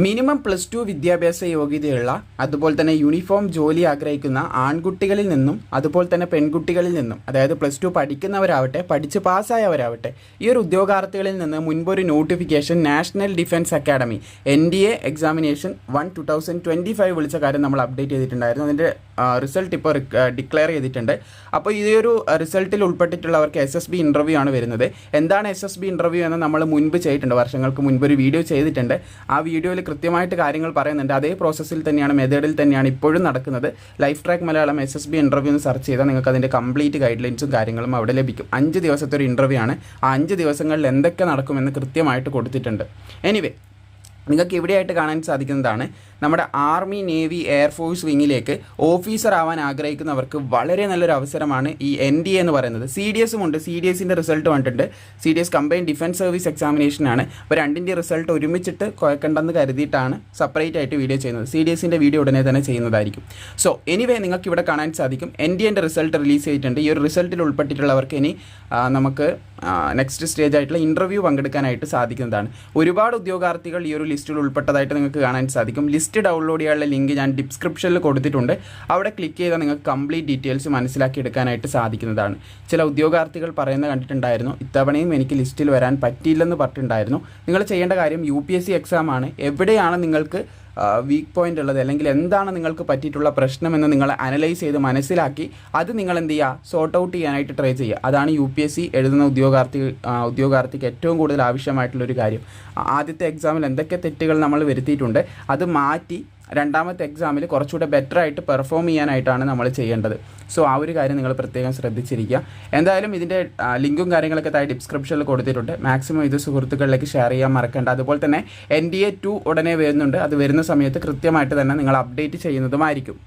Minimum +2 വിദ്യാഭ്യാസ യോഗ്യതയുള്ള അതുപോലെ തന്നെ യൂണിഫോം ജോലി ആഗ്രഹിക്കുന്ന ആൺകുട്ടികളിൽ നിന്നും അതുപോലെ തന്നെ പെൺകുട്ടികളിൽ നിന്നും അതായത് +2 പഠിക്കുന്നവരാവട്ടെ പഠിച്ച് പാസ്സായവരാവട്ടെ ഈ ഒരു ഉദ്യോഗാർത്ഥികളിൽ നിന്ന് മുൻപൊരു notification national defence academy NDA examination 2025 വിളിച്ച കാര്യം നമ്മൾ അപ്ഡേറ്റ് ചെയ്തിട്ടുണ്ടായിരുന്നു. അതിൻ്റെ റിസൾട്ട് ഇപ്പോൾ ഡിക്ലെയർ ചെയ്തിട്ടുണ്ട്. അപ്പോൾ ഈ ഒരു റിസൾട്ടിൽ ഉൾപ്പെട്ടിട്ടുള്ളവർക്ക് SSB ഇൻ്റർവ്യൂ ആണ് വരുന്നത്. എന്താണ് SSB ഇൻ്റർവ്യൂ എന്ന് നമ്മൾ മുൻപ് ചെയ്തിട്ടുണ്ട്, വർഷങ്ങൾക്ക് മുൻപ് ഒരു വീഡിയോ ചെയ്തിട്ടുണ്ട്. ആ വീഡിയോയിൽ കൃത്യമായിട്ട് കാര്യങ്ങൾ പറയുന്നുണ്ട്. അതേ പ്രോസസ്സിൽ തന്നെയാണ്, മെത്തേഡിൽ തന്നെയാണ് ഇപ്പോഴും നടക്കുന്നത്. Life track Malayalam SSB interview എന്ന് സെർച്ച് ചെയ്താൽ നിങ്ങൾക്ക് അതിൻ്റെ കംപ്ലീറ്റ് ഗൈഡ് ലൈൻസും കാര്യങ്ങളും അവിടെ ലഭിക്കും. 5 ദിവസത്തെ ഒരു ഇൻ്റർവ്യൂ ആണ്. ആ 5 ദിവസങ്ങളിൽ എന്തൊക്കെ നടക്കുമെന്ന് കൃത്യമായിട്ട് കൊടുത്തിട്ടുണ്ട്. എനിവേ, നിങ്ങൾക്ക് ഇവിടെയായിട്ട് കാണാൻ സാധിക്കുന്നതാണ് നമ്മുടെ ആർമി, നേവി, എയർഫോഴ്സ് വിങ്ങിലേക്ക് ഓഫീസർ ആവാൻ ആഗ്രഹിക്കുന്നവർക്ക് വളരെ നല്ലൊരു അവസരമാണ് ഈ NDA എന്ന് പറയുന്നത്. CDS ഉണ്ട്. CDSൻ്റെ റിസൾട്ട് വന്നിട്ടുണ്ട്. CDS കമ്പൈൻ ഡിഫൻസ് സർവീസ് എക്സാമിനേഷനാണ്. അപ്പോൾ രണ്ടിൻ്റെ റിസൾട്ട് ഒരുമിച്ചിട്ട് കുഴക്കണ്ടെന്ന് കരുതിയിട്ടാണ് സെപ്പറേറ്റ് ആയിട്ട് വീഡിയോ ചെയ്യുന്നത്. CDSൻ്റെ വീഡിയോ ഉടനെ തന്നെ ചെയ്യുന്നതായിരിക്കും. സോ എനിവേ, നിങ്ങൾക്ക് ഇവിടെ കാണാൻ സാധിക്കും NDAൻ്റെ റിസൾട്ട് റിലീസ് ചെയ്തിട്ടുണ്ട്. ഈ ഒരു റിസൾട്ടിൽ ഉൾപ്പെട്ടിട്ടുള്ളവർക്ക് ഇനി നമുക്ക് നെക്സ്റ്റ് സ്റ്റേജ് ആയിട്ടുള്ള ഇൻ്റർവ്യൂ പങ്കെടുക്കാനായിട്ട് സാധിക്കുന്നതാണ്. ഒരുപാട് ഉദ്യോഗാർത്ഥികൾ ഈ ഒരു ലിസ്റ്റിൽ ഉൾപ്പെട്ടതായിട്ട് നിങ്ങൾക്ക് കാണാൻ സാധിക്കും. ലിസ്റ്റ് ഡൗൺലോഡ് ചെയ്യാനുള്ള ലിങ്ക് ഞാൻ ഡിസ്ക്രിപ്ഷനിൽ കൊടുത്തിട്ടുണ്ട്. അവിടെ ക്ലിക്ക് ചെയ്താൽ നിങ്ങൾക്ക് കംപ്ലീറ്റ് ഡീറ്റെയിൽസ് മനസ്സിലാക്കി എടുക്കാനായിട്ട് സാധിക്കുന്നതാണ്. ചില ഉദ്യോഗാർത്ഥികൾ പറയുന്നത് കണ്ടിട്ടുണ്ടായിരുന്നു, ഇത്തവണയും എനിക്ക് ലിസ്റ്റിൽ വരാൻ പറ്റിയില്ലെന്ന് പറഞ്ഞിട്ടുണ്ടായിരുന്നു. നിങ്ങൾ ചെയ്യേണ്ട കാര്യം UPSC എക്സാം ആണ്. എവിടെയാണ് നിങ്ങൾക്ക് വീക്ക് പോയിൻ്റ് ഉള്ളത്, അല്ലെങ്കിൽ എന്താണ് നിങ്ങൾക്ക് പറ്റിയിട്ടുള്ള പ്രശ്നമെന്ന് നിങ്ങൾ അനലൈസ് ചെയ്ത് മനസ്സിലാക്കി അത് നിങ്ങൾ എന്ത് ചെയ്യുക, സോർട്ട് ഔട്ട് ചെയ്യാനായിട്ട് ട്രൈ ചെയ്യുക. അതാണ് UPSC എഴുതുന്ന ഉദ്യോഗാർത്ഥിക്ക് ഏറ്റവും കൂടുതൽ ആവശ്യമായിട്ടുള്ളൊരു കാര്യം. ആദ്യത്തെ എക്സാമിൽ എന്തൊക്കെ തെറ്റുകൾ നമ്മൾ വരുത്തിയിട്ടുണ്ട് അത് മാറ്റി രണ്ടാമത്തെ എക്സാമിൽ കുറച്ചുകൂടെ ബെറ്റർ ആയിട്ട് പെർഫോം ചെയ്യാനായിട്ടാണ് നമ്മൾ ചെയ്യേണ്ടത്. സോ ആ ഒരു കാര്യം നിങ്ങൾ പ്രത്യേകം ശ്രദ്ധിച്ചിരിക്കുക. എന്തായാലും ഇതിൻ്റെ ലിങ്കും കാര്യങ്ങളൊക്കെ താഴെ ഡിസ്ക്രിപ്ഷനിൽ കൊടുത്തിട്ടുണ്ട്. മാക്സിമം ഇത് സുഹൃത്തുക്കളിലേക്ക് ഷെയർ ചെയ്യാൻ മറക്കണ്ട. അതുപോലെ തന്നെ NDA 2 ഉടനെ വരുന്നുണ്ട്. അത് വരുന്ന സമയത്ത് കൃത്യമായിട്ട് തന്നെ നിങ്ങൾ അപ്ഡേറ്റ് ചെയ്യുന്നതുമായിരിക്കും.